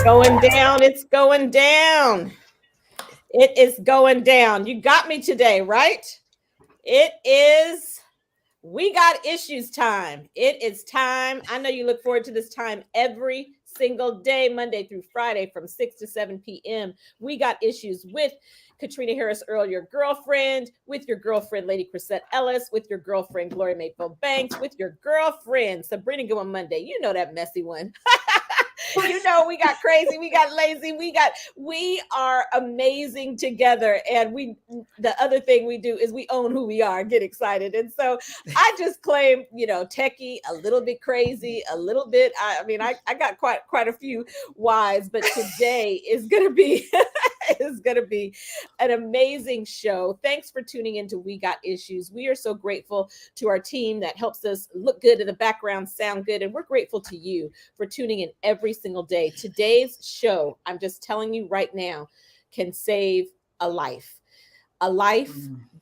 Going down. It's going down. It is going down. You got me today, right? It is. We got issues time. It is time. I know you look forward to this time every single day, Monday through Friday from 6 to 7 p.m. We got issues with Katrina Harris Earl, your girlfriend, with your girlfriend, Lady Chrisette Ellis, with your girlfriend, Gloria Mayfield Banks, with your girlfriend, Sabrina Go Monday. You know that messy one. You know, we got crazy, we got lazy, we are amazing together. And the other thing we do is we own who we are, get excited. And so I just claim, techie, a little bit crazy, a little bit. I got quite a few whys, but today is gonna be is going to be an amazing show. Thanks for tuning into We Got Issues. We are so grateful to our team that helps us look good in the background, sound good. And we're grateful to you for tuning in every single day. Today's show, I'm just telling you right now, can save a life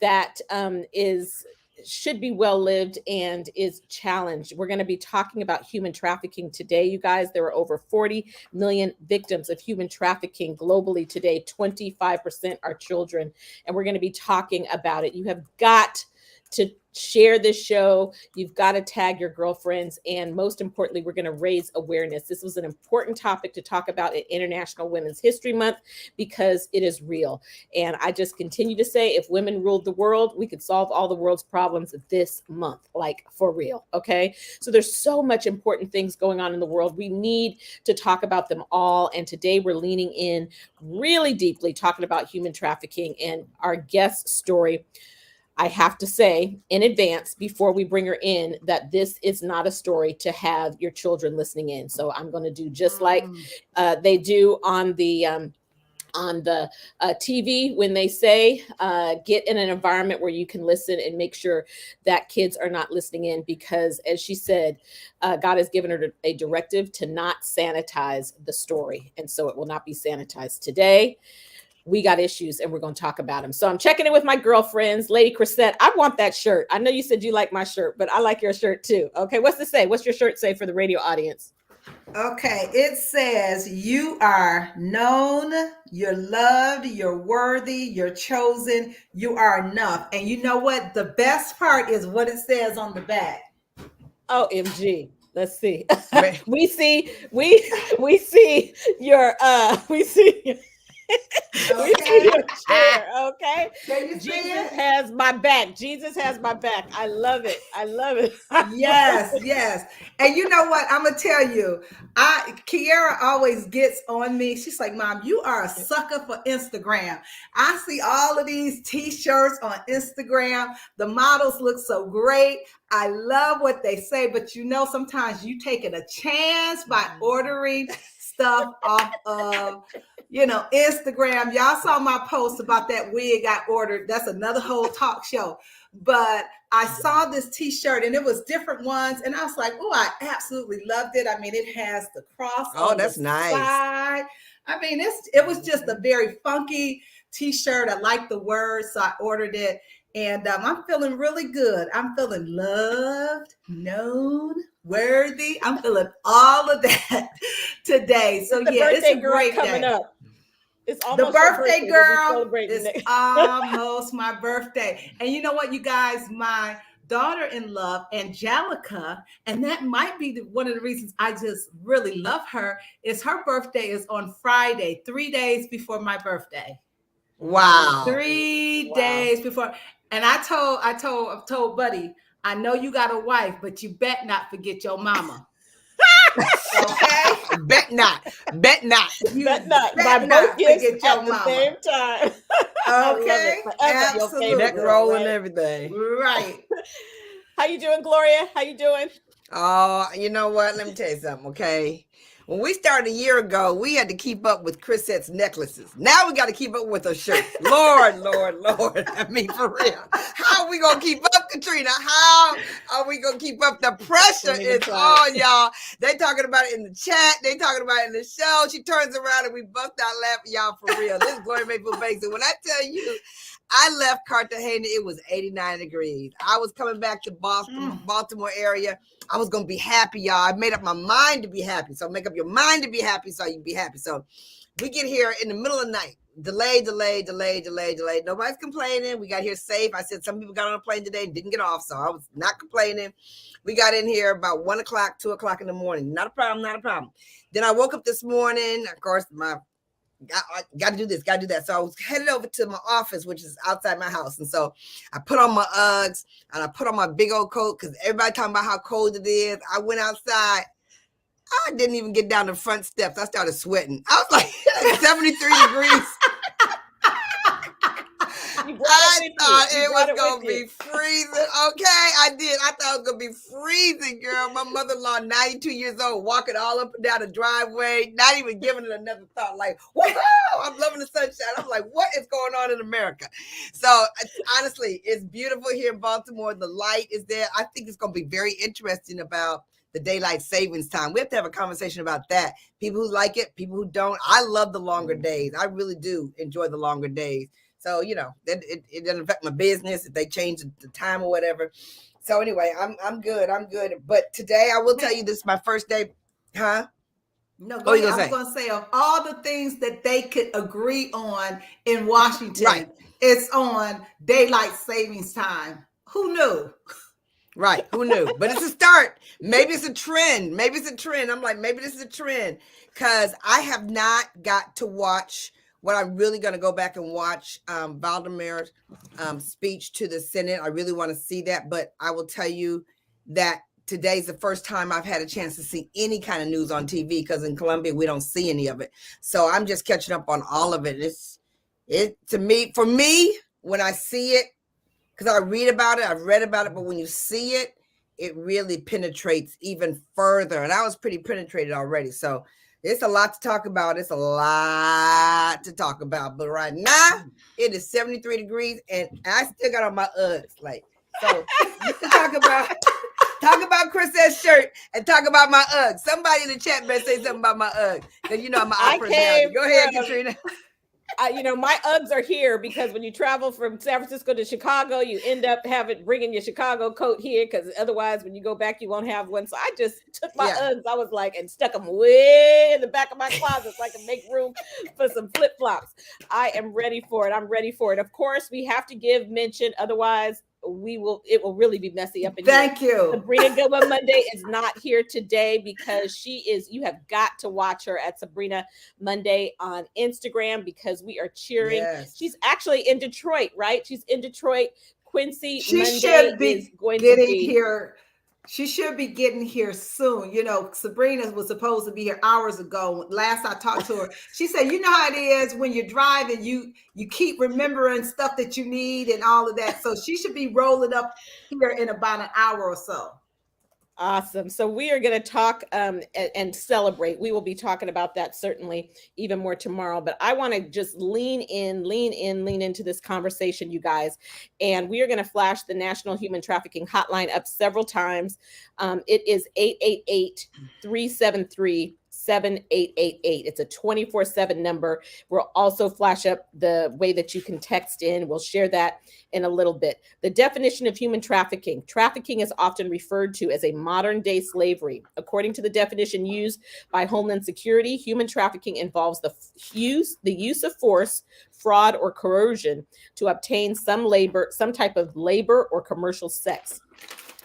that should be well lived and is challenged. We're going to be talking about human trafficking today, you guys. There are over 40 million victims of human trafficking globally today. 25% are children, and we're going to be talking about it. You have got to share this show. You've got to tag your girlfriends. And most importantly, we're going to raise awareness. This was an important topic to talk about at International Women's History Month because it is real. And I just continue to say, if women ruled the world, we could solve all the world's problems this month, like for real. Okay. So there's so much important things going on in the world. We need to talk about them all. And today we're leaning in really deeply, talking about human trafficking and our guest story. I have to say in advance before we bring her in that this is not a story to have your children listening in. So I'm going to do just like they do on the TV when they say get in an environment where you can listen and make sure that kids are not listening in, because as she said, God has given her a directive to not sanitize the story. And so it will not be sanitized today. We got issues and we're going to talk about them. So I'm checking in with my girlfriends. Lady Chrisette, I want that shirt. I know you said you like my shirt, but I like your shirt too. Okay, what's it say? What's your shirt say for the radio audience? Okay, it says you are known, you're loved, you're worthy, you're chosen, you are enough. And you know what? The best part is what it says on the back. OMG. Let's see. we see your we see we see your chair, okay? Jesus has my back. Jesus has my back. I love it. I love it. Yes. And you know what? I'm gonna tell you, Kiara always gets on me. She's like, Mom, you are a sucker for Instagram. I see all of these t-shirts on Instagram. The models look so great. I love what they say, but sometimes you taking a chance by ordering stuff off of Instagram. Y'all saw my post about that wig I ordered. That's another whole talk show. But I saw this t-shirt and it was different ones. And I was like, oh, I absolutely loved it. I mean, it has the cross on that's the nice. side. I mean, it was just a very funky t-shirt. I like the words, so I ordered it. And I'm feeling really good. I'm feeling loved, known, worthy. I'm feeling all of that today. So it's a great day. Up. It's almost the birthday girl. It's almost my birthday. And you know what, you guys, my daughter-in-law, Angelica, and that might be one of the reasons I just really love her, is her birthday is on Friday, 3 days before my birthday. Wow. 3 days before. And I told Buddy, I know you got a wife, but you bet not forget your mama. Okay? Bet not. You bet not forget your mama. At the same time. Okay? Absolutely. Neck roll and everything. Right. How you doing, Gloria? How you doing? Oh, you know what? Let me tell you something, okay? When we started a year ago, we had to keep up with Chrisette's necklaces. Now we got to keep up with her shirt. Lord. I mean, for real. How are we going to keep up, Katrina? How are we going to keep up? The pressure is on, y'all. They talking about it in the chat. They talking about it in the show. She turns around and we bust out laughing, y'all, for real. This is Gloria Mayfield Banks. And when I tell you, I left Cartagena. It was 89 degrees. I was coming back to Boston, Baltimore area. I was going to be happy, y'all. I made up my mind to be happy. So make up your mind to be happy so you can be happy. So we get here in the middle of the night. Delay. Nobody's complaining. We got here safe. I said some people got on a plane today and didn't get off, so I was not complaining. We got in here about 1 o'clock, 2 o'clock in the morning. Not a problem. Then I woke up this morning. Of course, I got to do this, got to do that. So I was headed over to my office, which is outside my house. And so I put on my Uggs and I put on my big old coat because everybody talking about how cold it is. I went outside. I didn't even get down the front steps. I started sweating. I was like 73 degrees. I thought it was going to be freezing. Okay, I did. I thought it was going to be freezing, girl. My mother-in-law, 92 years old, walking all up and down the driveway, not even giving it another thought. Like, woohoo, I'm loving the sunshine. I'm like, what is going on in America? So, honestly, it's beautiful here in Baltimore. The light is there. I think it's going to be very interesting about the daylight savings time. We have to have a conversation about that. People who like it, people who don't. I love the longer days. I really do enjoy the longer days. So, you know, it doesn't affect my business if they change the time or whatever. So anyway, I'm good. But today I will tell you this is my first day. Huh? No, go ahead. I was going to say of all the things that they could agree on in Washington, right, it's on daylight savings time. Who knew? Right. Who knew? But it's a start. Maybe it's a trend. I'm like, maybe this is a trend because I have not got to watch what I'm really going to go back and watch Valdemir's speech to the Senate. I really want to see that. But I will tell you that today's the first time I've had a chance to see any kind of news on TV because in Colombia, we don't see any of it. So I'm just catching up on all of it. For me, when I see it, because I read about it, I've read about it, but when you see it, it really penetrates even further. And I was pretty penetrated already. So it's a lot to talk about. But right now, it is 73 degrees, and I still got on my Uggs. Like, so you can talk about Chris's shirt and talk about my Uggs. Somebody in the chat better say something about my Uggs. Because you know I'm my personality. Go ahead, Katrina. My Uggs are here because when you travel from San Francisco to Chicago, you end up bringing your Chicago coat here because otherwise when you go back, you won't have one. So I just took my Uggs, I was like, and stuck them way in the back of my closet so I can make room for some flip-flops. I am ready for it. I'm ready for it. Of course, we have to give mention. Otherwise, it will really be messy up in here. Thank you. Sabrina Gilma Monday is not here today because you have got to watch her at Sabrina Monday on Instagram because we are cheering. Yes. She's actually in Detroit, right? She's in Detroit. Quincy Monday is going to be here. She should be getting here soon. You know, Sabrina was supposed to be here hours ago. Last I talked to her, she said, you know how it is when you're driving, you keep remembering stuff that you need and all of that. So she should be rolling up here in about an hour or so. Awesome. So we are going to talk and celebrate. We will be talking about that certainly even more tomorrow. But I want to just lean into this conversation, you guys. And we are going to flash the National Human Trafficking Hotline up several times. It is 888-373-7888. It's a 24/7 number. We'll also flash up the way that you can text in. We'll share that in a little bit. The definition of human trafficking. Trafficking is often referred to as a modern day slavery. According to the definition used by Homeland Security, human trafficking involves the use of force, fraud, or coercion to obtain some type of labor or commercial sex.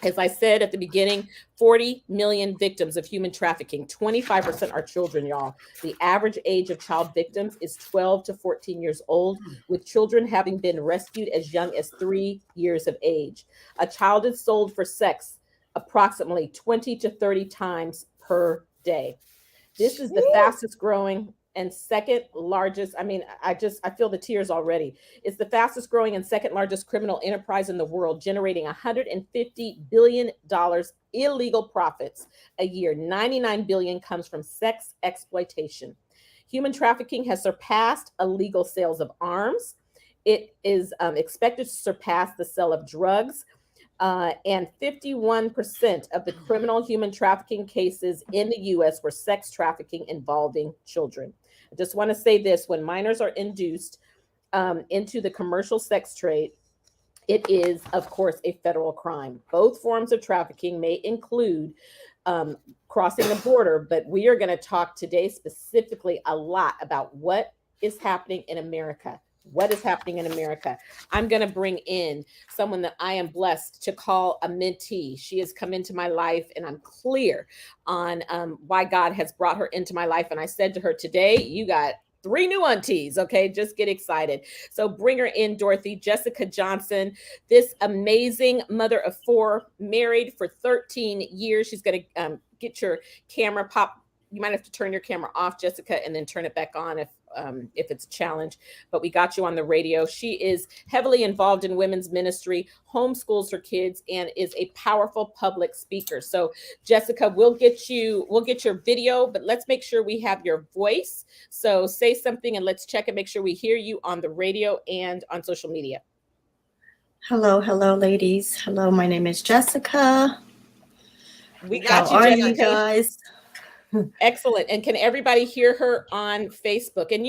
As I said at the beginning, 40 million victims of human trafficking. 25% are children, y'all. The average age of child victims is 12 to 14 years old, with children having been rescued as young as 3 years of age. A child is sold for sex approximately 20 to 30 times per day. This is the fastest growing and second largest. I mean, I feel the tears already. It's the fastest growing and second largest criminal enterprise in the world, generating $150 billion illegal profits a year. 99 billion comes from sex exploitation. Human trafficking has surpassed illegal sales of arms. It is expected to surpass the sale of drugs. And 51% of the criminal human trafficking cases in the U.S. were sex trafficking involving children. I just want to say this: when minors are induced into the commercial sex trade, it is, of course, a federal crime. Both forms of trafficking may include crossing the border, but we are going to talk today specifically a lot about what is happening in America. What is happening in America? I'm going to bring in someone that I am blessed to call a mentee. She has come into my life, and I'm clear on why God has brought her into my life. And I said to her, today, you got 3 new aunties. Okay, just get excited. So bring her in, Dorothy. Jessica Johnson, this amazing mother of 4, married for 13 years. She's going to get your camera pop. You might have to turn your camera off, Jessica, and then turn it back on if it's a challenge. But we got you on the radio. She is heavily involved in women's ministry, homeschools her kids, and is a powerful public speaker. So Jessica, we'll get your video, but let's make sure we have your voice. So say something and let's check and make sure we hear you on the radio and on social media. Hello, ladies. Hello, my name is Jessica. We got How you, are you guys? Excellent. And can everybody hear her on Facebook? And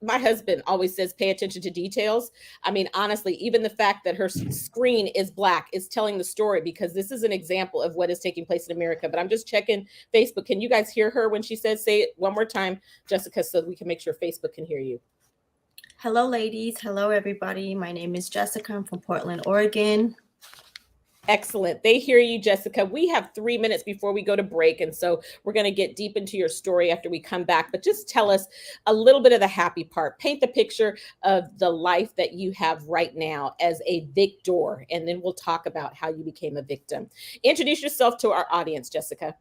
my husband always says, pay attention to details. I mean, honestly, even the fact that her screen is black is telling the story, because this is an example of what is taking place in America. But I'm just checking Facebook. Can you guys hear her when she says, say it one more time, Jessica, so we can make sure Facebook can hear you? Hello, ladies. Hello, everybody. My name is Jessica. I'm from Portland, Oregon. Excellent. They hear you, Jessica. We have 3 minutes before we go to break. And so we're going to get deep into your story after we come back. But just tell us a little bit of the happy part. Paint the picture of the life that you have right now as a victor. And then we'll talk about how you became a victim. Introduce yourself to our audience, Jessica.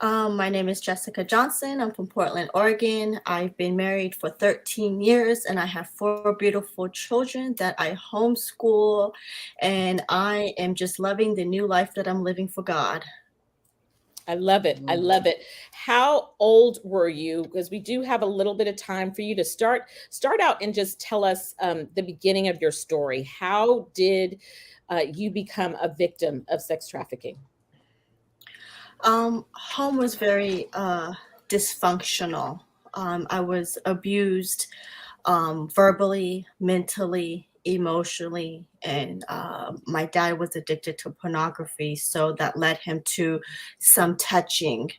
My name is Jessica Johnson. I'm from Portland, Oregon. I've been married for 13 years and I have 4 beautiful children that I homeschool, and I am just loving the new life that I'm living for God. I love it. I love it. How old were you? Because we do have a little bit of time for you to start out and just tell us the beginning of your story. How did you become a victim of sex trafficking? Home was very dysfunctional. I was abused verbally, mentally, emotionally, and my dad was addicted to pornography, so that led him to some touching.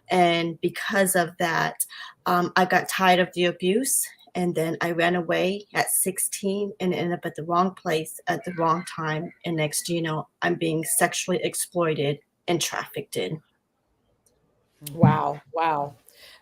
And because of that, I got tired of the abuse, and then I ran away at 16 and ended up at the wrong place at the wrong time. And next, I'm being sexually exploited and trafficked in. Wow.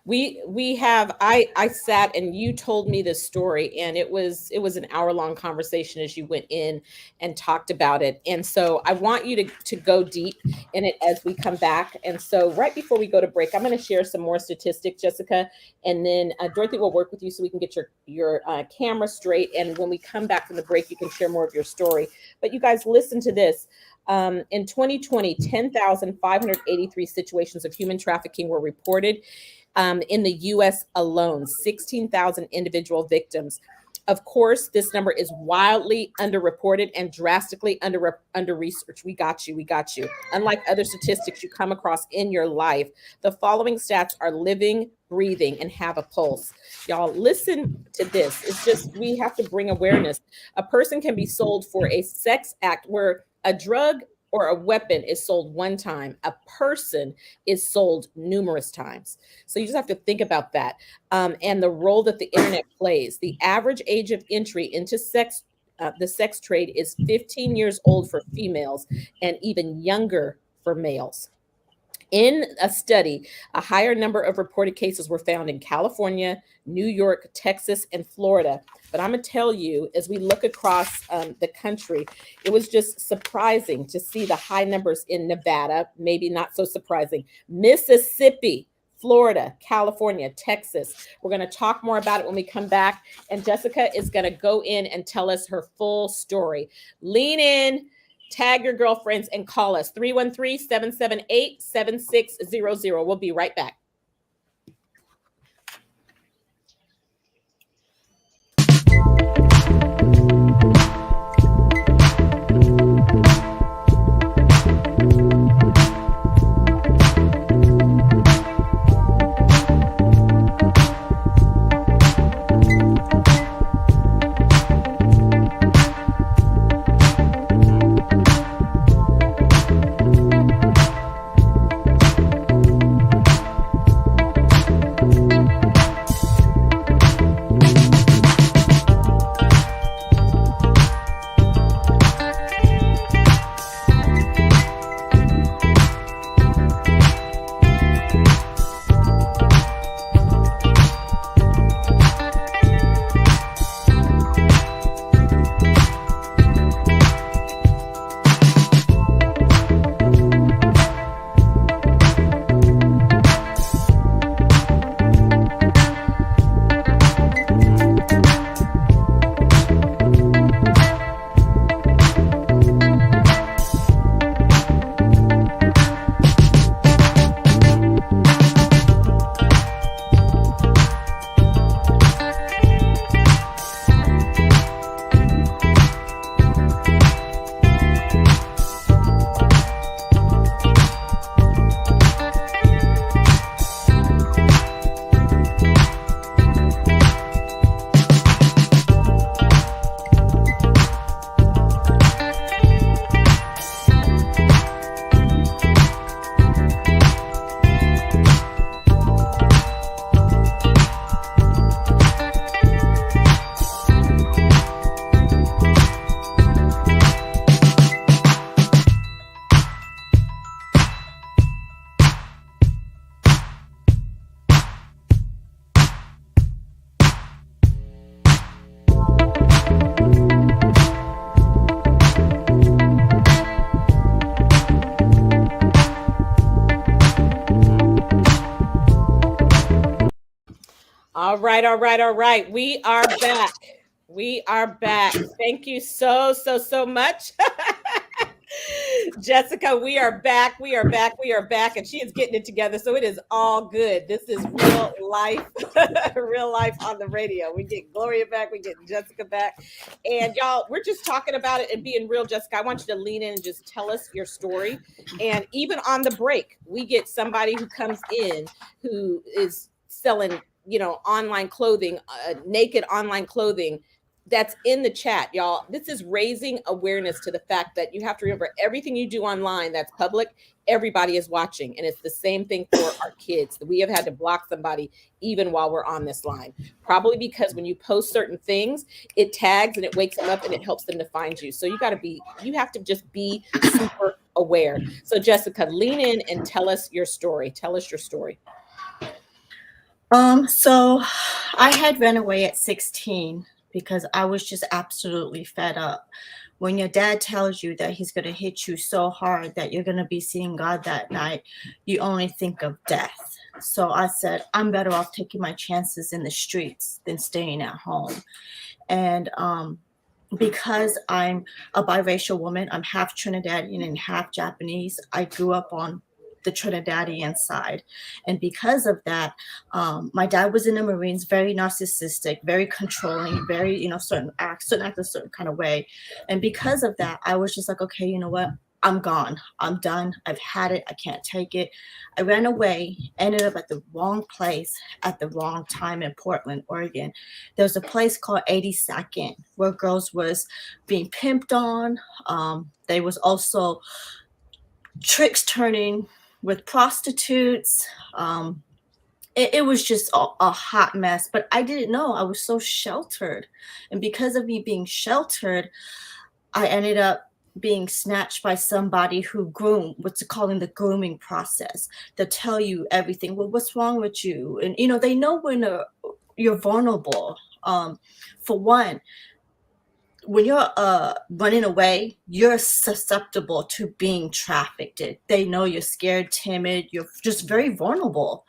I sat and you told me this story, and it was an hour-long conversation as you went in and talked about it. And so I want you to go deep in it as we come back. And so right before we go to break, I'm going to share some more statistics, Jessica, and then Dorothy will work with you so we can get your camera straight. And when we come back from the break, you can share more of your story. But you guys, listen to this. In 2020, 10,583 situations of human trafficking were reported in the U.S. alone, 16,000 individual victims. Of course, this number is wildly underreported and drastically under-researched. We got you. Unlike other statistics you come across in your life, the following stats are living, breathing, and have a pulse. Y'all, listen to this. It's just, we have to bring awareness. A person can be sold for a sex act where a drug or a weapon is sold one time. A person is sold numerous times. So you just have to think about that. And the role that the internet plays. The average age of entry into the sex trade is 15 years old for females and even younger for males. In a study, a higher number of reported cases were found in California, New York, Texas, and Florida. But I'm going to tell you, as we look across the country, it was just surprising to see the high numbers in Nevada, maybe not so surprising, Mississippi, Florida, California, Texas. We're going to talk more about it when we come back. And Jessica is going to go in and tell us her full story. Lean in. Tag your girlfriends and call us 313-778-7600. We'll be right back. All right, all right, all right. We are back. We are back. Thank you so much. Jessica, we are back. We are back. We are back. And she is getting it together. So it is all good. This is real life, real life on the radio. We get Gloria back. We get Jessica back. And y'all, we're just talking about it and being real. Jessica, I want you to lean in and just tell us your story. And even on the break, we get somebody who comes in who is selling, online clothing, naked online clothing, that's in the chat, y'all. This is raising awareness to the fact that you have to remember everything you do online that's public, everybody is watching. And it's the same thing for our kids. We have had to block somebody even while we're on this line, probably because when you post certain things, it tags and it wakes them up and it helps them to find you. So you have to just be super aware. So Jessica, lean in and tell us your story. Tell us your story. So I had run away at 16 because I was just absolutely fed up. When your dad tells you that he's going to hit you so hard that you're going to be seeing God that night, you only think of death. So I said, I'm better off taking my chances in the streets than staying at home. And because I'm a biracial woman, I'm half Trinidadian and half Japanese, I grew up on the Trinidadian side. And because of that, my dad was in the Marines, very narcissistic, very controlling, very, certain act a certain kind of way. And because of that, I was just like, okay, you know what? I'm gone. I'm done. I've had it. I can't take it. I ran away, ended up at the wrong place at the wrong time in Portland, Oregon. There was a place called 82nd where girls was being pimped on. They was also tricks turning with prostitutes. It was just a hot mess, but I didn't know. I was so sheltered. And because of me being sheltered, I ended up being snatched by somebody who what's calling the grooming process. They'll tell you everything. Well, what's wrong with you? And, they know when you're vulnerable. For one, when you're running away, you're susceptible to being trafficked. They know you're scared, timid, you're just very vulnerable.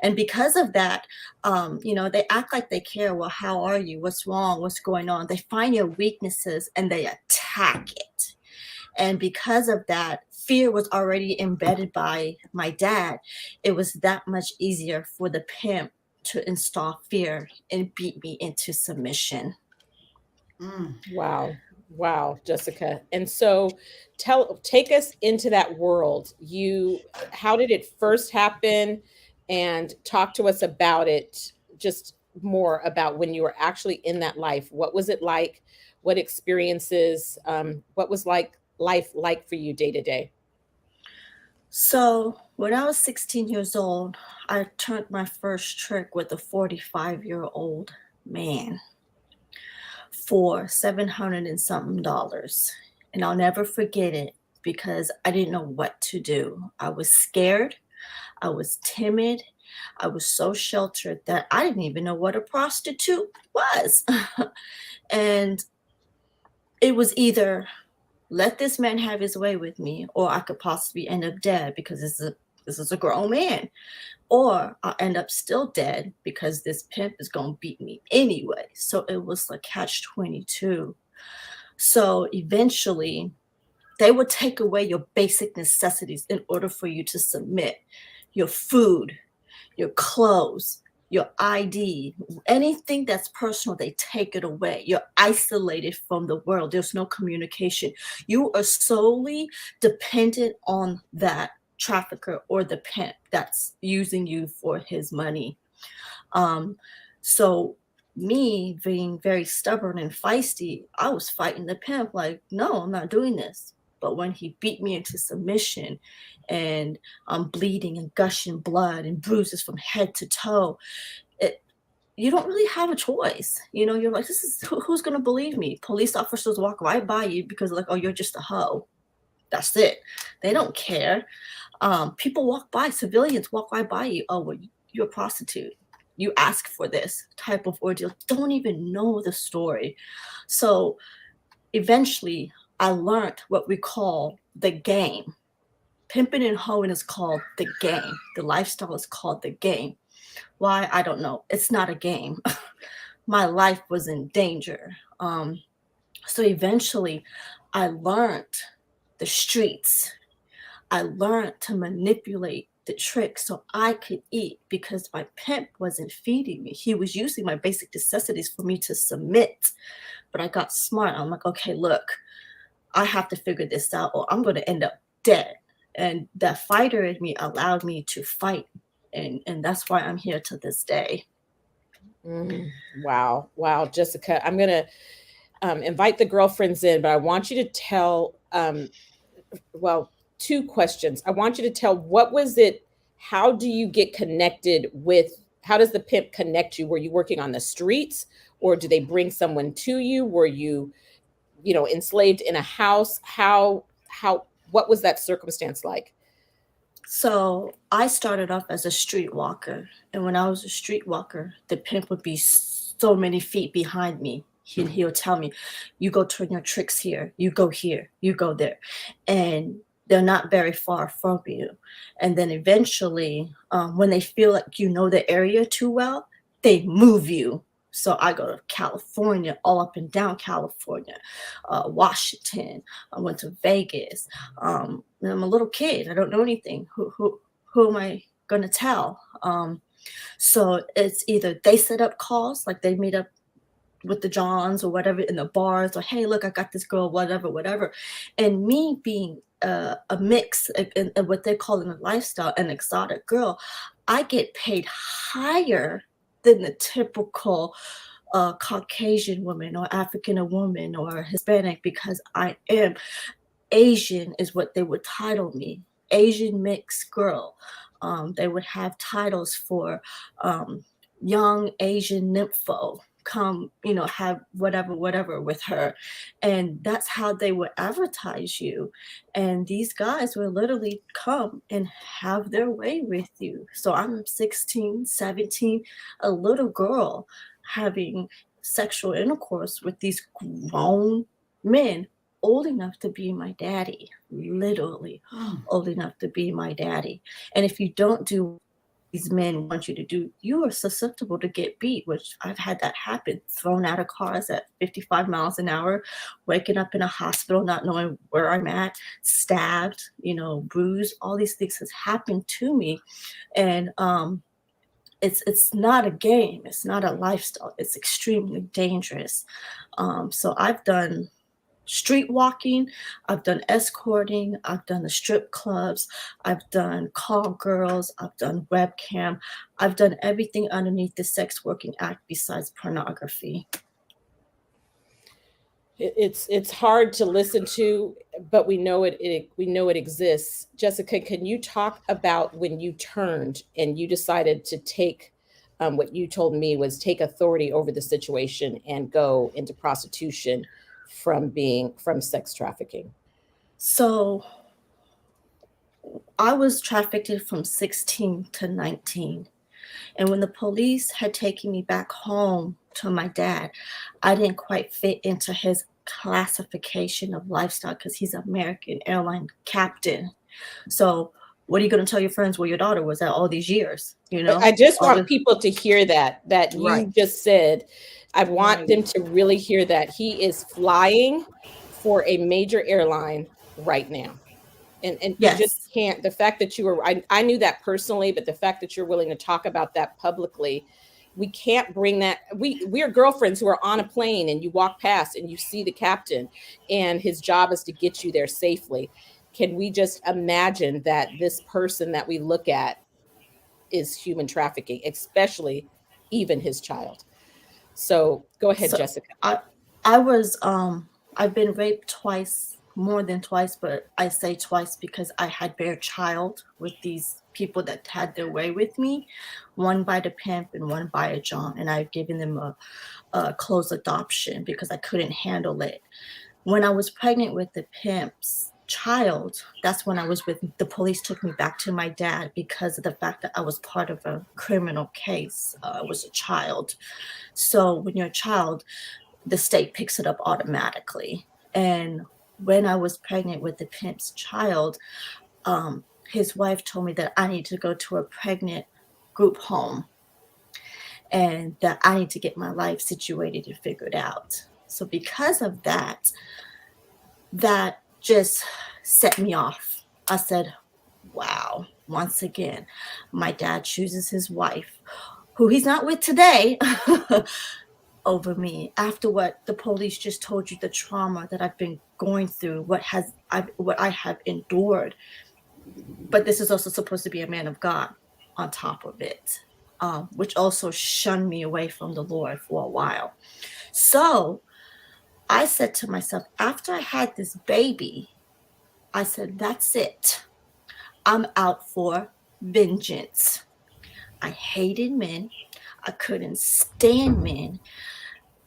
And because of that, they act like they care. Well, how are you? What's wrong? What's going on? They find your weaknesses and they attack it. And because of that, fear was already embedded by my dad. It was that much easier for the pimp to install fear and beat me into submission. Wow, Jessica. And so take us into that world. How did it first happen? And talk to us about it, just more about when you were actually in that life. What was it like? What experiences? What was life like for you day to day? So when I was 16 years old, I turned my first trick with a 45-year-old man for $700 and something. And I'll never forget it because I didn't know what to do. I was scared. I was timid. I was so sheltered that I didn't even know what a prostitute was. And it was either let this man have his way with me, or I could possibly end up dead because this is a grown man, or I'll end up still dead because this pimp is going to beat me anyway. So it was like catch-22. So eventually they would take away your basic necessities in order for you to submit. Your food, your clothes, your ID, anything that's personal, they take it away. You're isolated from the world. There's no communication. You are solely dependent on that trafficker or the pimp that's using you for his money. So me being very stubborn and feisty, I was fighting the pimp like, no, I'm not doing this. But when he beat me into submission and I'm bleeding and gushing blood and bruises from head to toe, you don't really have a choice. You're like, this is who's going to believe me? Police officers walk right by you because like, oh, you're just a hoe. That's it. They don't care. People walk by, civilians walk right by you. Oh, well, you're a prostitute. You ask for this type of ordeal. Don't even know the story. So eventually I learned what we call the game. Pimping and hoeing is called the game. The lifestyle is called the game. Why? I don't know. It's not a game. My life was in danger. So eventually I learned the streets. I learned to manipulate the tricks so I could eat because my pimp wasn't feeding me. He was using my basic necessities for me to submit. But I got smart. I'm like, okay, look, I have to figure this out or I'm going to end up dead. And that fighter in me allowed me to fight. And that's why I'm here to this day. Wow. Wow. Jessica, I'm going to invite the girlfriends in, but I want you to tell, well, two questions. I want you to tell what was it, how do you get connected with, how does the pimp connect you? Were you working on the streets or do they bring someone to you? Were you, enslaved in a house? What was that circumstance like? So I started off as a streetwalker. And when I was a streetwalker, the pimp would be so many feet behind me. He'll tell me, you go turn your tricks here, you go here, you go there. And they're not very far from you. And then eventually, when they feel like you know the area too well, they move you. So I go to California, all up and down California, Washington. I went to Vegas. And I'm a little kid. I don't know anything. Who am I going to tell? So it's either they set up calls, like they meet up with the Johns or whatever in the bars, or hey, look, I got this girl, whatever. And me being a mix and what they call in a lifestyle, an exotic girl, I get paid higher than the typical Caucasian woman or African woman or Hispanic because I am Asian is what they would title me, Asian mixed girl. They would have titles for young Asian nympho, come, have whatever with her. And that's how they would advertise you. And these guys would literally come and have their way with you. So I'm 16, 17, a little girl having sexual intercourse with these grown men old enough to be my daddy, literally old enough to be my daddy. And if you don't do these men want you to do, you are susceptible to get beat, which I've had that happen, thrown out of cars at 55 miles an hour, waking up in a hospital, not knowing where I'm at, stabbed, bruised, all these things has happened to me. And it's not a game. It's not a lifestyle. It's extremely dangerous. So I've done street walking, I've done escorting, I've done the strip clubs, I've done call girls, I've done webcam, I've done everything underneath the sex working act besides pornography. It's hard to listen to, but we know it exists. Jessica, can you talk about when you turned and you decided to take what you told me was take authority over the situation and go into prostitution from sex trafficking? So I was trafficked from 16 to 19. And when the police had taken me back home to my dad, I didn't quite fit into his classification of lifestyle because he's an American airline captain. So what are you going to tell your friends where your daughter was at all these years? I just want people to hear that you just said. I want them to really hear that he is flying for a major airline right now. And yes. You just can't, the fact that you were, I knew that personally, but the fact that you're willing to talk about that publicly, we can't bring that. We are girlfriends who are on a plane and you walk past and you see the captain and his job is to get you there safely. Can we just imagine that this person that we look at is human trafficking, especially even his child? So go ahead, Jessica. I was, I've been raped twice, more than twice, but I say twice because I had bare child with these people that had their way with me, one by the pimp and one by a John. And I've given them a closed adoption because I couldn't handle it. When I was pregnant with the pimp's child, that's when the police took me back to my dad because of the fact that I was part of a criminal case. I was a child. So when you're a child, the state picks it up automatically. And when I was pregnant with the pimp's child, his wife told me that I need to go to a pregnant group home and that I need to get my life situated and figured out. So because of that, that just set me off. I said, wow, once again, my dad chooses his wife, who he's not with today, over me. After what the police just told you, the trauma that I've been going through, what I have endured. But this is also supposed to be a man of God on top of it, which also shunned me away from the Lord for a while. So I said to myself, after I had this baby, I said, that's it. I'm out for vengeance. I hated men. I couldn't stand men.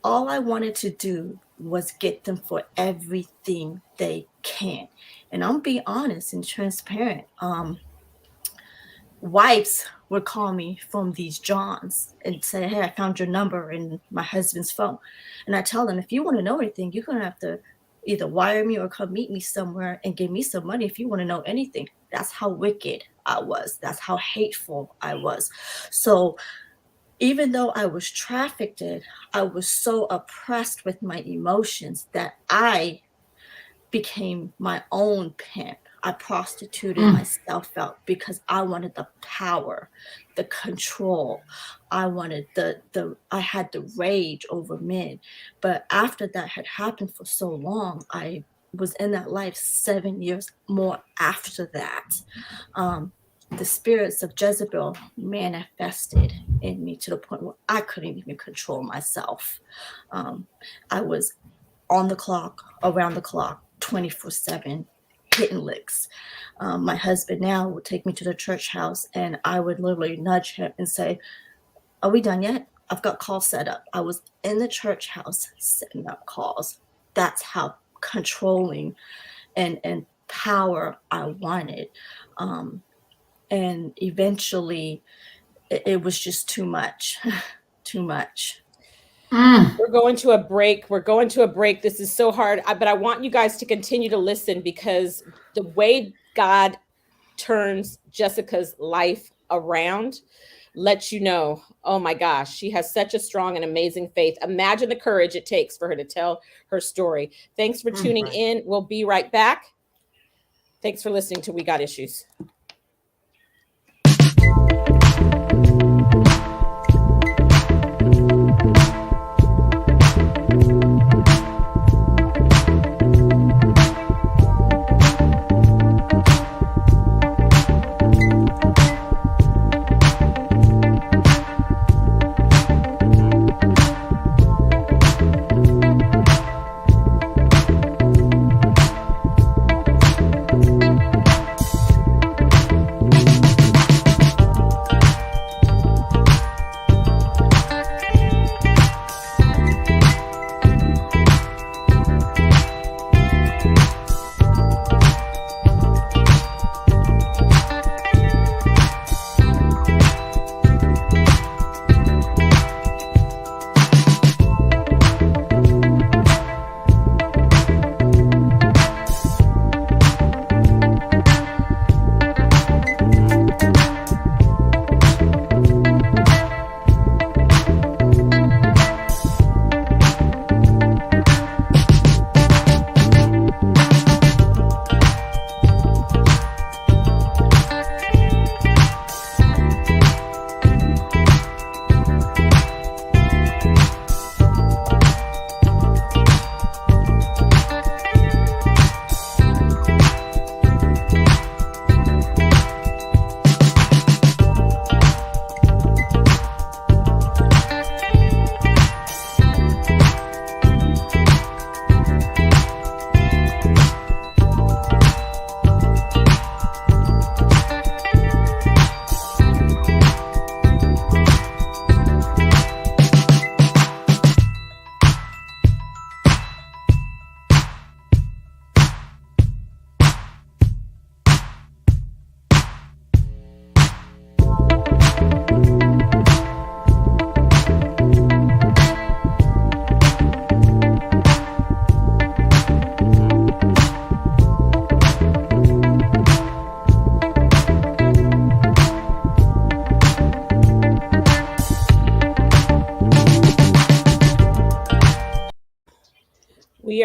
All I wanted to do was get them for everything they can. And I'm being honest and transparent. Wives would call me from these Johns and say, hey, I found your number in my husband's phone. And I tell them, if you want to know anything, you're going to have to either wire me or come meet me somewhere and give me some money if you want to know anything. That's how wicked I was. That's how hateful I was. So even though I was trafficked, I was so oppressed with my emotions that I became my own pimp. I prostituted myself out because I wanted the power, the control. I wanted I had the rage over men. But after that had happened for so long, I was in that life 7 years more after that. The spirits of Jezebel manifested in me to the point where I couldn't even control myself. I was on the clock, around the clock, 24/7, hitting licks. My husband now would take me to the church house and I would literally nudge him and say, are we done yet? I've got calls set up. I was in the church house setting up calls. That's how controlling and power I wanted. And eventually it was just too much, too much. We're going to a break. This is so hard, but I want you guys to continue to listen, because the way God turns Jessica's life around lets you know, oh my gosh, she has such a strong and amazing faith. Imagine the courage it takes for her to tell her story. Thanks for tuning in. We'll be right back. Thanks for listening to We Got Issues.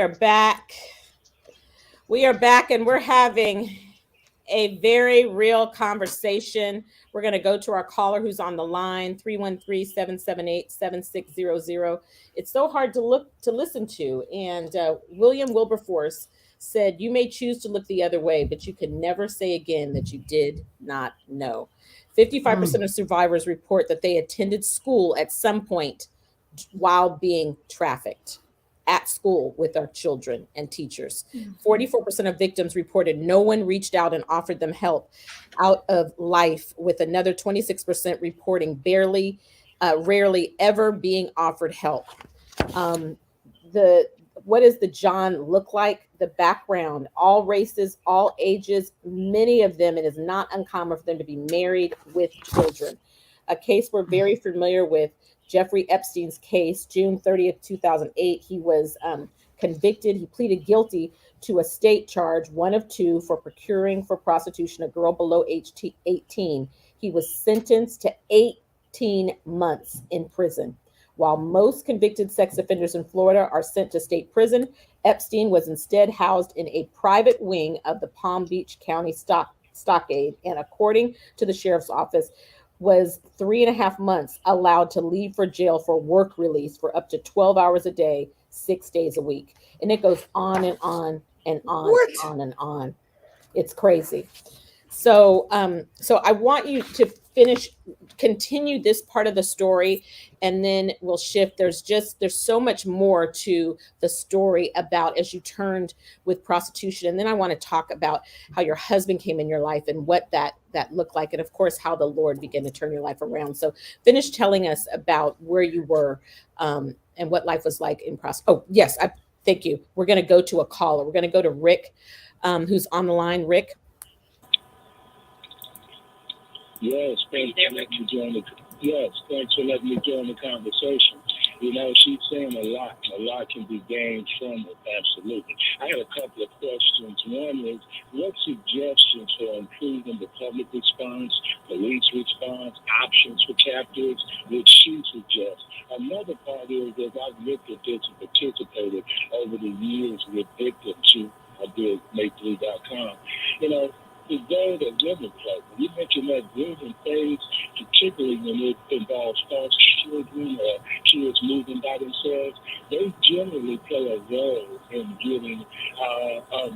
are back. We are back and we're having a very real conversation. We're going to go to our caller who's on the line, 313-778-7600. It's so hard to listen to. And William Wilberforce said, "You may choose to look the other way, but you can never say again that you did not know." 55% of survivors report that they attended school at some point while being trafficked at school with our children and teachers. 44% of victims reported no one reached out and offered them help out of life, with another 26% reporting rarely ever being offered help. The What does the John look like? The background: all races, all ages, many of them, it is not uncommon for them to be married with children. A case we're very familiar with, Jeffrey Epstein's case, June 30th, 2008. He was convicted. He pleaded guilty to a state charge, one of two, for procuring for prostitution a girl below age 18. He was sentenced to 18 months in prison. While most convicted sex offenders in Florida are sent to state prison, Epstein was instead housed in a private wing of the Palm Beach County Stockade, and according to the sheriff's office, was 3.5 months allowed to leave for jail for work release for up to 12 hours a day, 6 days a week. And it goes on and on and on and on and on. It's crazy. So I want you to continue this part of the story, and then we'll shift. There's so much more to the story about as you turned with prostitution. And then I want to talk about how your husband came in your life and what that looked like. And of course, how the Lord began to turn your life around. So finish telling us about where you were and what life was like in prostitution. Oh, yes. Thank you. We're going to go to a caller. We're going to go to Rick, who's on the line. Rick. Yes, thanks for letting me join the conversation. You know, she's saying a lot. A lot can be gained from it, absolutely. I had a couple of questions. One is, what suggestions for improving the public response, police response, options for captives would she suggest? Another part is, as I've looked at this and participated over the years with victims who I did make3.com, you know, the role that women play. You mentioned that grooming phase, particularly when it involves foster children or kids moving by themselves. They generally play a role in getting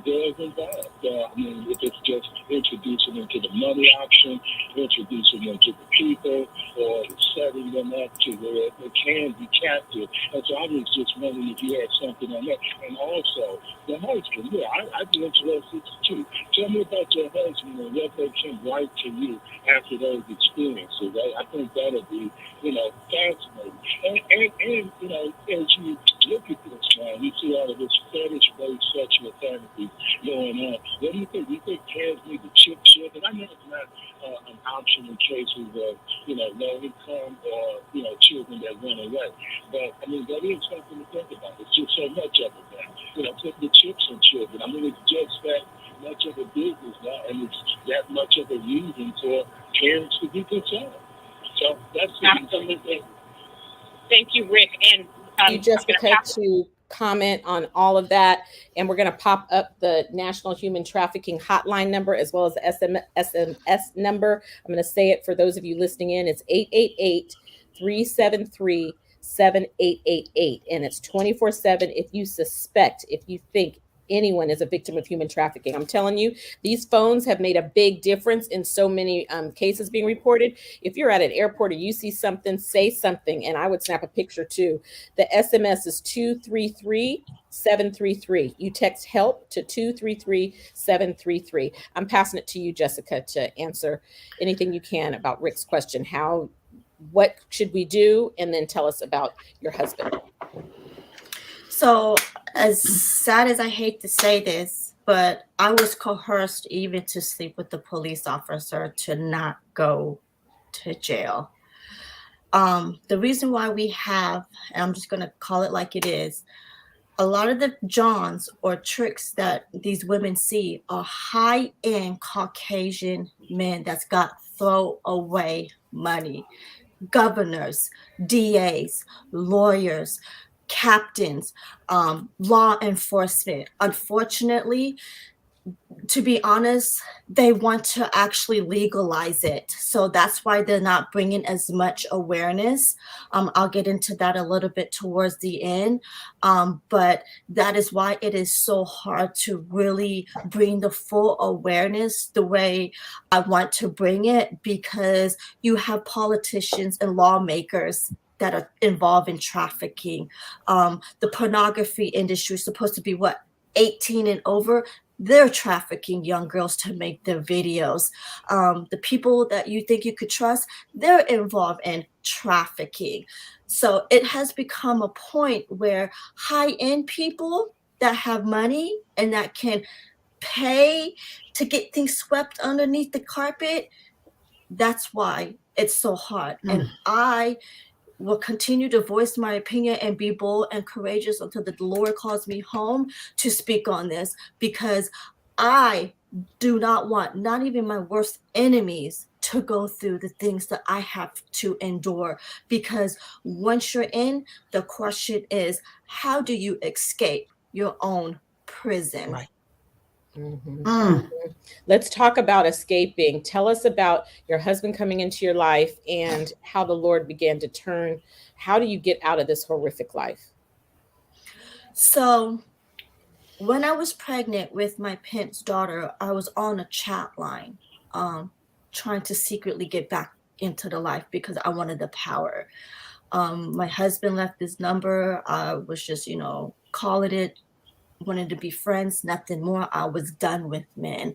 girls involved. I mean, if it's just introducing them to the money option, introducing them to the people, or setting them up to where they can be captive. And so I was just wondering if you had something on that. And also, the husband, I'd be interested too. Tell me about your husband and what they can write to you after those experiences. I think that'll be, fascinating. And as you look at this now, you see all of this fetish-based sexual fantasies going on. What do you think? Do you think parents need to chip? And I know it's not an option in cases of, low income or, children that run away. But, I mean, that is something to think about. It's just so much of it now. Put the chips on children. I mean, it's just that much of a business now, and it's that much of a reason for parents to be concerned. So that's absolutely. Thank you, Rick, and you, Jessica, to comment on all of that. And we're going to pop up the National Human Trafficking Hotline number as well as the SMS number. I'm going to say it for those of you listening in. It's 888-373-7888, and it's 24/7 if you think anyone is a victim of human trafficking. I'm telling you, these phones have made a big difference in so many cases being reported. If you're at an airport or you see something, say something, and I would snap a picture too. The SMS is 233-733. You text help to 233-733. I'm passing it to you, Jessica, to answer anything you can about Rick's question. What should we do? And then tell us about your husband. So, as sad as I hate to say this, but I was coerced even to sleep with the police officer to not go to jail. The reason why we have, and I'm just going to call it like it is, a lot of the Johns or tricks that these women see are high-end Caucasian men that's got throwaway money. Governors, DAs, lawyers, captains, law enforcement. Unfortunately, to be honest, they want to actually legalize it. So that's why they're not bringing as much awareness. I'll get into that a little bit towards the end. But that is why it is so hard to really bring the full awareness the way I want to bring it, because you have politicians and lawmakers that are involved in trafficking. The pornography industry is supposed to be what, 18 and over? They're trafficking young girls to make their videos. The people that you think you could trust, they're involved in trafficking. So it has become a point where high-end people that have money and that can pay to get things swept underneath the carpet, that's why it's so hard. And I will continue to voice my opinion and be bold and courageous until the Lord calls me home to speak on this, because I do not want, not even my worst enemies, to go through the things that I have to endure. Because once you're in, the question is, how do you escape your own prison? Right. Let's talk about escaping. Tell us about your husband coming into your life and how the Lord began to turn. How do you get out of this horrific life? So when I was pregnant with my pimp's daughter, I was on a chat line, trying to secretly get back into the life because I wanted the power. My husband left his number. I was just, calling it, wanted to be friends, nothing more. I was done with men.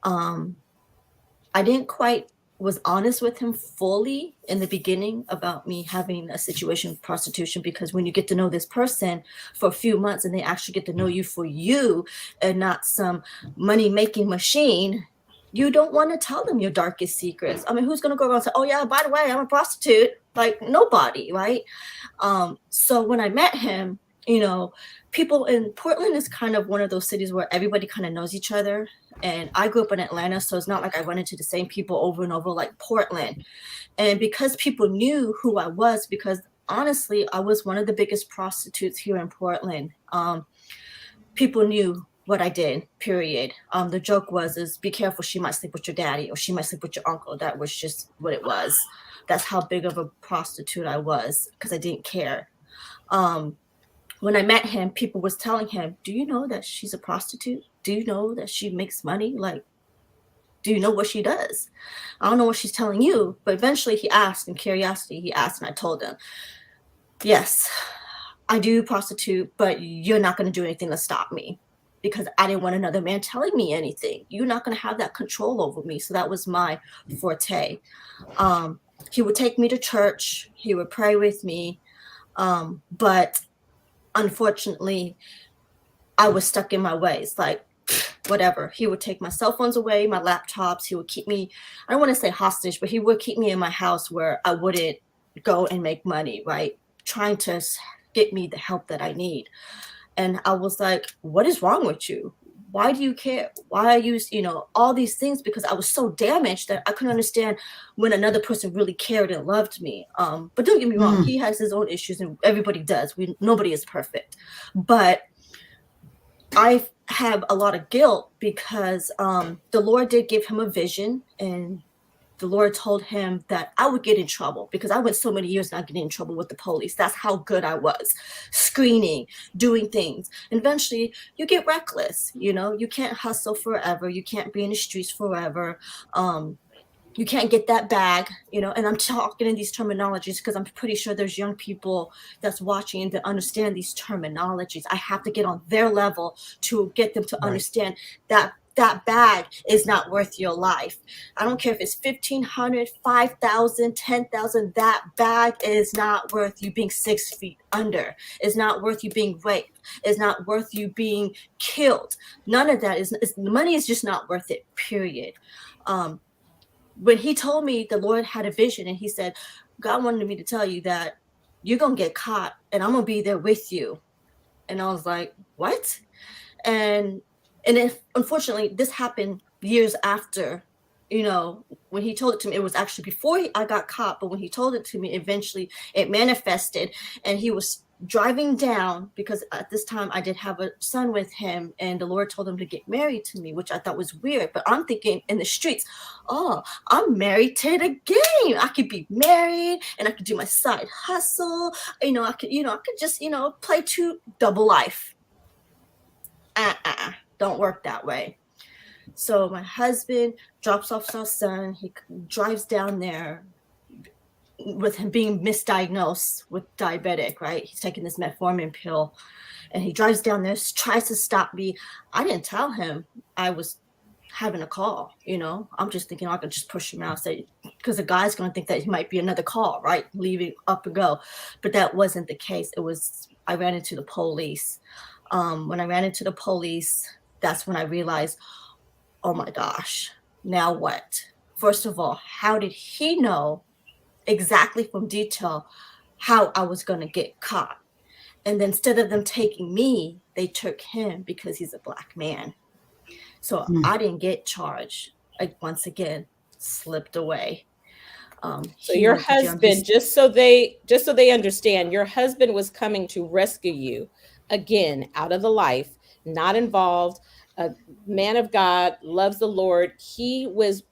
I didn't quite was honest with him fully in the beginning about me having a situation with prostitution, because when you get to know this person for a few months and they actually get to know you for you and not some money-making machine, you don't want to tell them your darkest secrets. I mean, who's going to go around and say, oh yeah, by the way, I'm a prostitute? Like, nobody, right? So when I met him, people in Portland is kind of one of those cities where everybody kind of knows each other. And I grew up in Atlanta, so it's not like I run into the same people over and over like Portland. And because people knew who I was, because honestly, I was one of the biggest prostitutes here in Portland. People knew what I did, period. The joke was, be careful, she might sleep with your daddy or she might sleep with your uncle. That was just what it was. That's how big of a prostitute I was, because I didn't care. When I met him, people was telling him, do you know that she's a prostitute? Do you know that she makes money? Like, do you know what she does? I don't know what she's telling you. But eventually he asked, in curiosity, he asked, and I told him, yes, I do prostitute, but you're not going to do anything to stop me, because I didn't want another man telling me anything. You're not going to have that control over me. So that was my forte. He would take me to church. He would pray with me. But unfortunately, I was stuck in my ways. Like, whatever. He would take my cell phones away, my laptops. He would keep me, I don't want to say hostage, but he would keep me in my house where I wouldn't go and make money, right? Trying to get me the help that I need. And I was like, what is wrong with you? Why do you care? Why are you, all these things? Because I was so damaged that I couldn't understand when another person really cared and loved me. But don't get me wrong, he has his own issues, and everybody does. Nobody is perfect. But I have a lot of guilt because the Lord did give him a vision, and the Lord told him that I would get in trouble because I went so many years not getting in trouble with the police. That's how good I was, screening, doing things. And eventually you get reckless, you can't hustle forever. You can't be in the streets forever. You can't get that bag, and I'm talking in these terminologies because I'm pretty sure there's young people that's watching that understand these terminologies. I have to get on their level to get them to understand that that bag is not worth your life. I don't care if it's 1,500, 5,000, 10,000. That bag is not worth you being 6 feet under. It's not worth you being raped. It's not worth you being killed. None of that is money is just not worth it, period. When he told me the Lord had a vision, and he said, God wanted me to tell you that you're going to get caught and I'm going to be there with you. And I was like, what? And if, unfortunately, this happened years after, when he told it to me. It was actually before I got caught, but when he told it to me, eventually it manifested, and he was driving down, because at this time I did have a son with him, and the Lord told him to get married to me, which I thought was weird. But I'm thinking in the streets, oh, I'm married to the game. I could be married and I could do my side hustle. I could just, play double life. Don't work that way. So my husband drops off our son. He drives down there with him being misdiagnosed with diabetic, right? He's taking this metformin pill, and he drives down there, tries to stop me. I didn't tell him I was having a call, I'm just thinking I could just push him out, say, because the guy's going to think that he might be another call, right? Leaving up and go. But that wasn't the case. I ran into the police. When I ran into the police, that's when I realized, oh my gosh, now what? First of all, how did he know exactly from detail how I was going to get caught? And then instead of them taking me, they took him because he's a Black man. So I didn't get charged. I once again slipped away. So your husband, just so they understand, your husband was coming to rescue you again out of the life, not involved, a man of God, loves the Lord. He was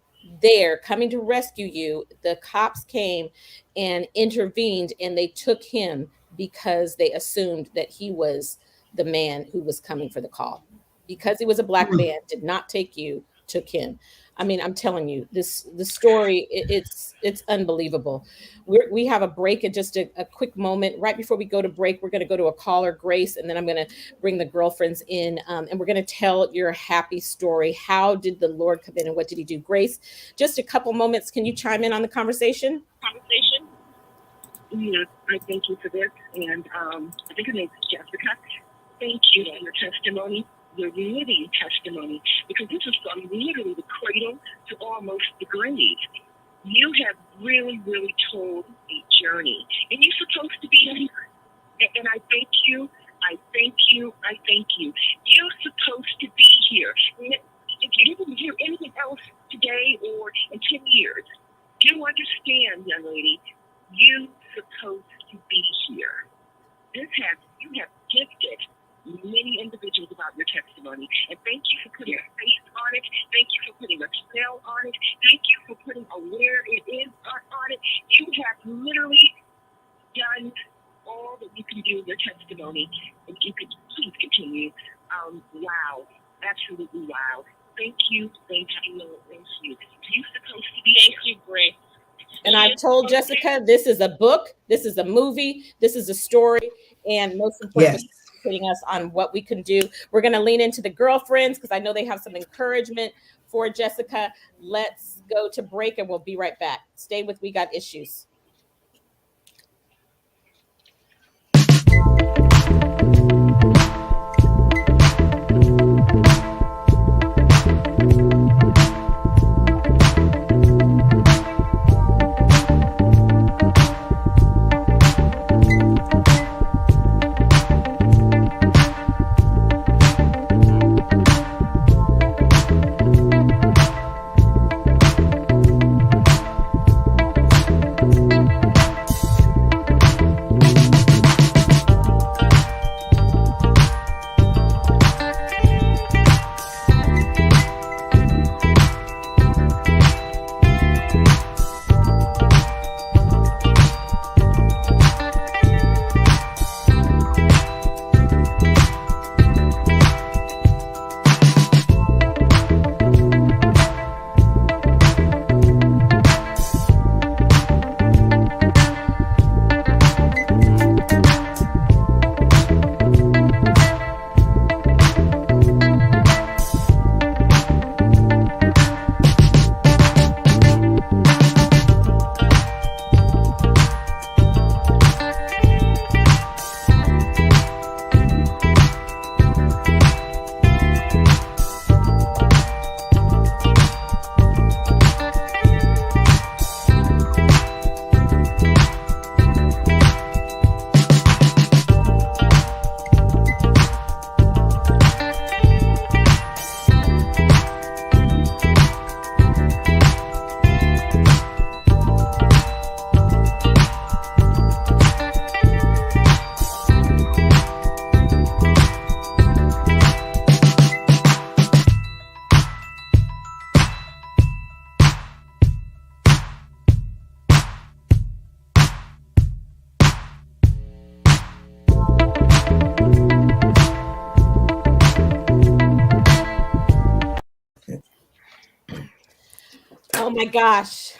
there coming to rescue you. The cops came and intervened, and they took him because they assumed that he was the man who was coming for the call. Because he was a Black man, did not take you, took him. I mean, I'm telling you, the story, it's unbelievable. We have a break in just a quick moment. Right before we go to break, we're going to go to a caller, Grace, and then I'm going to bring the girlfriends in, and we're going to tell your happy story. How did the Lord come in, and what did he do? Grace, just a couple moments. Can you chime in on the conversation? Yes, I thank you for this. And I think her name is Jessica. Thank you for your testimony, your living testimony, because this is from literally the cradle to almost the grave. You have really, really told a journey, and you're supposed to be here. And I thank you. I thank you. I thank you. You're supposed to be here. If you didn't hear anything else today or in 10 years, you understand, young lady, you're supposed to be here. You have gifted many individuals about your testimony. And thank you for putting a face on it. Thank you for putting a spell on it. Thank you for putting a where it is on it. You have literally done all that you can do with your testimony. And you could please continue. Wow. Absolutely wow. Thank you. Thank you. Thank you. You're supposed to be. Thank you, Grace. And I told Jessica, this is a book, this is a movie, this is a story, and most importantly, putting us on what we can do. We're going to lean into the girlfriends because I know they have some encouragement for Jessica. Let's go to break, and we'll be right back. Stay with We Got Issues. my gosh.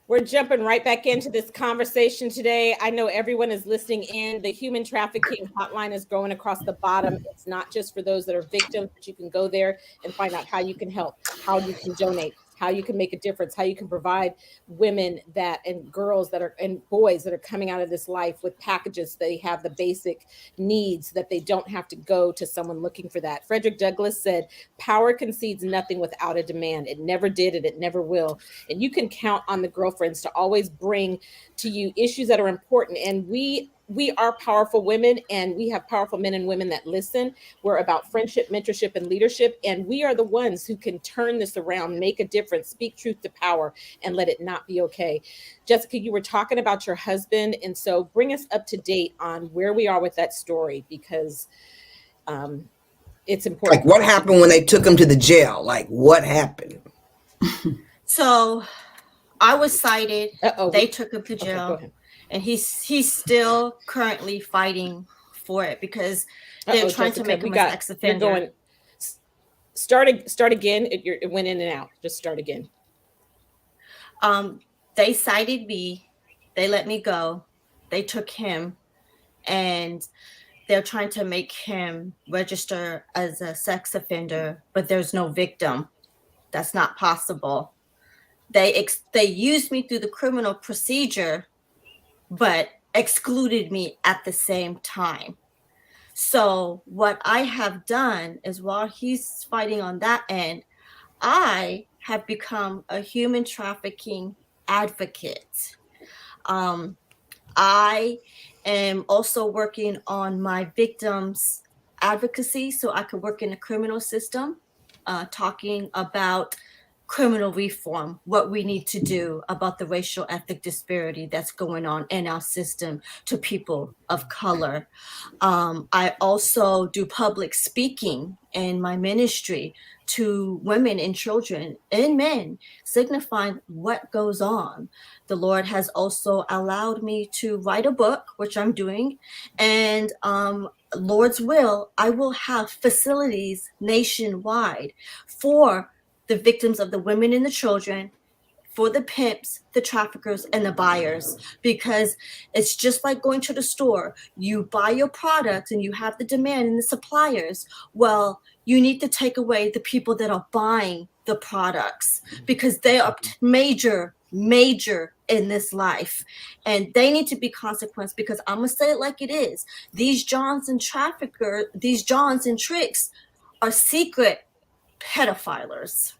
We're jumping right back into this conversation today. I know everyone is listening in. The human trafficking hotline is growing across the bottom. It's not just for those that are victims, but you can go there and find out how you can help, how you can donate, how you can make a difference, how you can provide women that and girls that are and boys that are coming out of this life with packages. They have the basic needs that they don't have to go to someone looking for that. Frederick Douglass said, "Power concedes nothing without a demand. It never did and it never will." And you can count on the girlfriends to always bring to you issues that are important. And we are powerful women, and we have powerful men and women that listen. We're about friendship, mentorship, and leadership, and we are the ones who can turn this around, make a difference, speak truth to power, and let it not be okay. Jessica, you were talking about your husband, and so bring us up to date on where we are with that story, because it's important. Like, what happened when they took him to the jail? Like, what happened? So I was cited. Uh-oh. They took him to Okay, jail, go ahead. and he's still currently fighting for it because they're trying to make him a sex offender. You're going. Start again. It went in and out. Just start again. They cited me. They let me go. They took him, and they're trying to make him register as a sex offender, but there's no victim. That's not possible. They used me through the criminal procedure, but excluded me at the same time. So what I have done is, while he's fighting on that end, I have become a human trafficking advocate. I am also working on my victims advocacy so I could work in the criminal system, talking about criminal reform, what we need to do about the racial ethnic disparity that's going on in our system to people of color. I also do public speaking in my ministry to women and children and men, signifying what goes on. The Lord has also allowed me to write a book, which I'm doing, and Lord's will, I will have facilities nationwide for the victims of the women and the children, for the pimps, the traffickers, and the buyers, because it's just like going to the store. You buy your products and you have the demand and the suppliers. Well, you need to take away the people that are buying the products, because they are major in this life, and they need to be consequenced, because I'm gonna say it like it is. These Johns and traffickers, these Johns and tricks are secret pedophilers.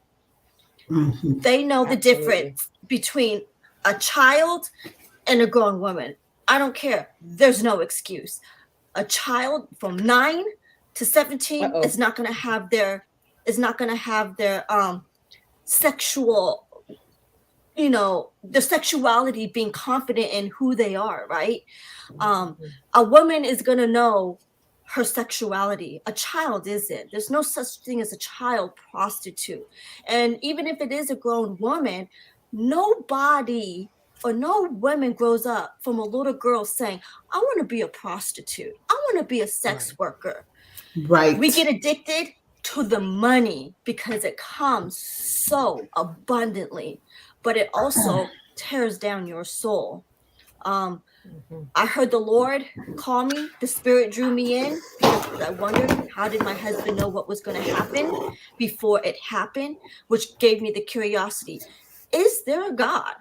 Mm-hmm. They know the difference between a child and a grown woman. I don't care. There's no excuse. A child from 9 to 17 is not going to have their sexual, the sexuality, being confident in who they are, right? A woman is going to know her sexuality. A child isn't. There's no such thing as a child prostitute. And even if it is a grown woman, nobody or no woman grows up from a little girl saying, I want to be a prostitute. I want to be a sex worker. Right. We get addicted to the money because it comes so abundantly, but it also tears down your soul. I heard the Lord call me. The Spirit drew me in, because I wondered, how did my husband know what was going to happen before it happened, which gave me the curiosity. Is there a God?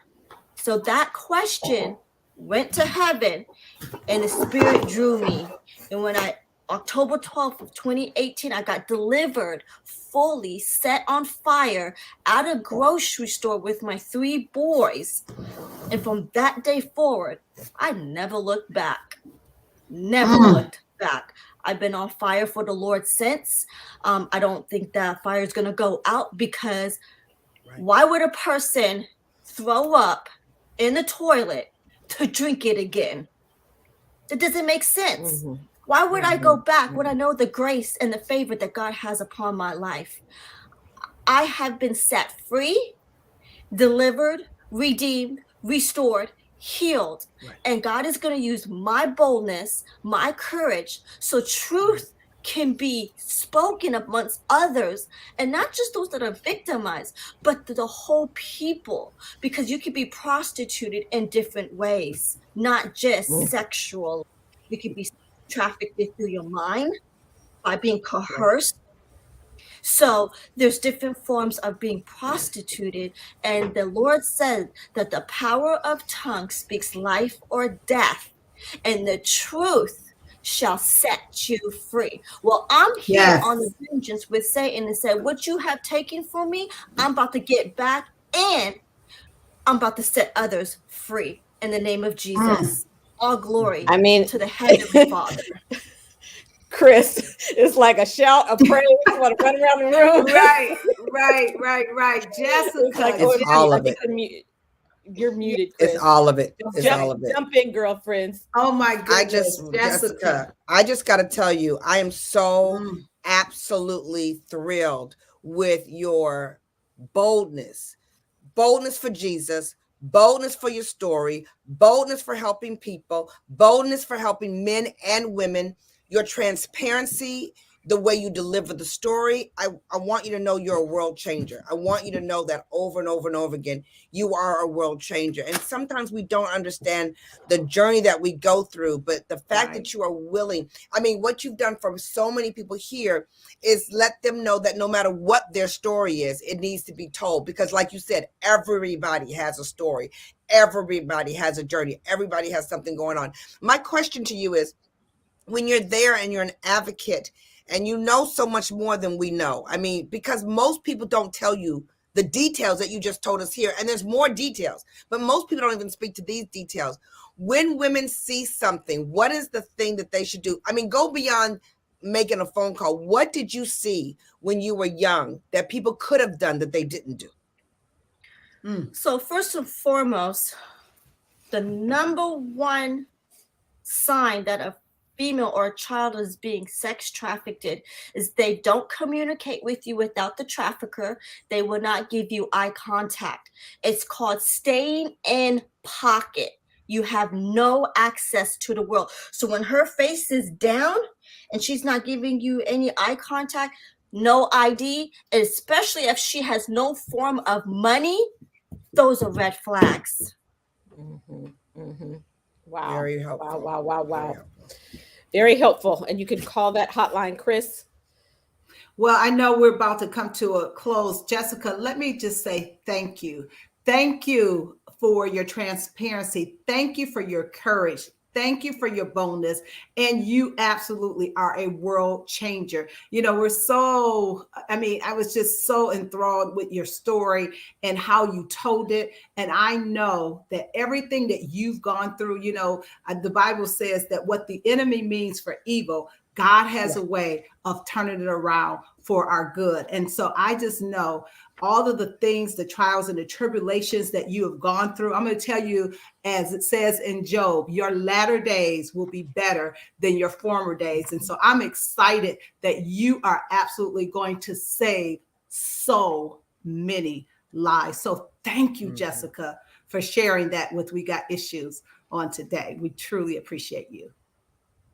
So that question went to heaven, and the Spirit drew me. And when October 12th of 2018, I got delivered, fully set on fire at a grocery store with my 3 boys. And from that day forward, I never looked back. Never looked back. I've been on fire for the Lord since. I don't think that fire is going to go out, because why would a person throw up in the toilet to drink it again? It doesn't make sense. Mm-hmm. Why would I go back when I know the grace and the favor that God has upon my life? I have been set free, delivered, redeemed, restored, healed. Right. And God is going to use my boldness, my courage, so truth can be spoken amongst others, and not just those that are victimized, but the whole people, because you can be prostituted in different ways, not just sexual. You can be trafficked through your mind by being coerced. So there's different forms of being prostituted, and the Lord said that the power of tongue speaks life or death, and the truth shall set you free. Well, I'm here Yes. on the vengeance with Satan and said, what you have taken from me, I'm about to get back, and I'm about to set others free in the name of Jesus. All glory I mean, to the Heavenly Father. Chris, it's like a shout of praise. You want to run around the room. Right. Jessica. It's like, It's all of it. You're muted, Chris. It's all of it. It's all of it. Jump in, girlfriends. Oh my goodness, Jessica, I just got to tell you, I am so absolutely thrilled with your boldness for Jesus, boldness for your story, boldness for helping people, boldness for helping men and women, your transparency, the way you deliver the story. I want you to know you're a world changer. I want you to know that over and over and over again, you are a world changer. And sometimes we don't understand the journey that we go through, but the fact that you are willing, I mean, what you've done for so many people here is let them know that no matter what their story is, it needs to be told. Because like you said, everybody has a story. Everybody has a journey. Everybody has something going on. My question to you is, when you're there and you're an advocate and you know so much more than we know, I mean, because most people don't tell you the details that you just told us here, and there's more details, but most people don't even speak to these details. When women see something, what is the thing that they should do? I mean, go beyond making a phone call. What did you see when you were young that people could have done that they didn't do? So first and foremost, the number one sign that a female or a child is being sex trafficked is they don't communicate with you without the trafficker. They will not give you eye contact. It's called staying in pocket. You have no access to the world. So when her face is down and she's not giving you any eye contact, no ID, especially if she has no form of money, those are red flags. Wow. Very helpful. Wow. Very helpful. And you can call that hotline, Chris. Well, I know we're about to come to a close. Jessica, let me just say thank you. Thank you for your transparency. Thank you for your courage. Thank you for your boldness. And you absolutely are a world changer. You know, I was just so enthralled with your story and how you told it. And I know that everything that you've gone through, you know, the Bible says that what the enemy means for evil, God has a way of turning it around for our good. And so I just know all of the things, the trials and the tribulations that you have gone through. I'm going to tell you, as it says in Job, your latter days will be better than your former days. And so I'm excited that you are absolutely going to save so many lives. So thank you, Jessica, for sharing that with We Got Issues on today. We truly appreciate you.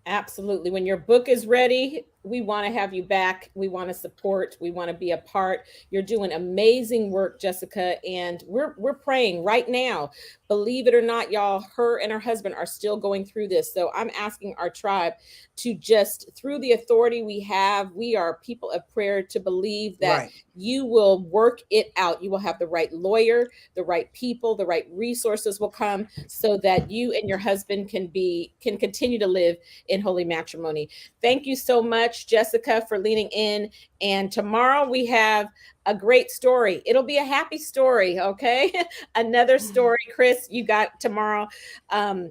Absolutely. When your book is ready, we want to have you back. We want to support. We want to be a part. You're doing amazing work, Jessica, and we're praying right now. Believe it or not, y'all, her and her husband are still going through this. So I'm asking our tribe to just, through the authority we have, we are people of prayer, to believe that you will work it out. You will have the right lawyer, the right people, the right resources will come so that you and your husband can continue to live in holy matrimony. Thank you so much, Jessica, for leaning in. And tomorrow we have a great story. It'll be a happy story, okay? Another story, Chris, you got tomorrow. Cheryl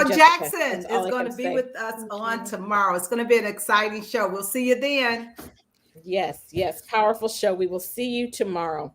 you, Jackson is going to be with us on tomorrow. It's going to be an exciting show. We'll see you then. Yes, powerful show. We will see you tomorrow.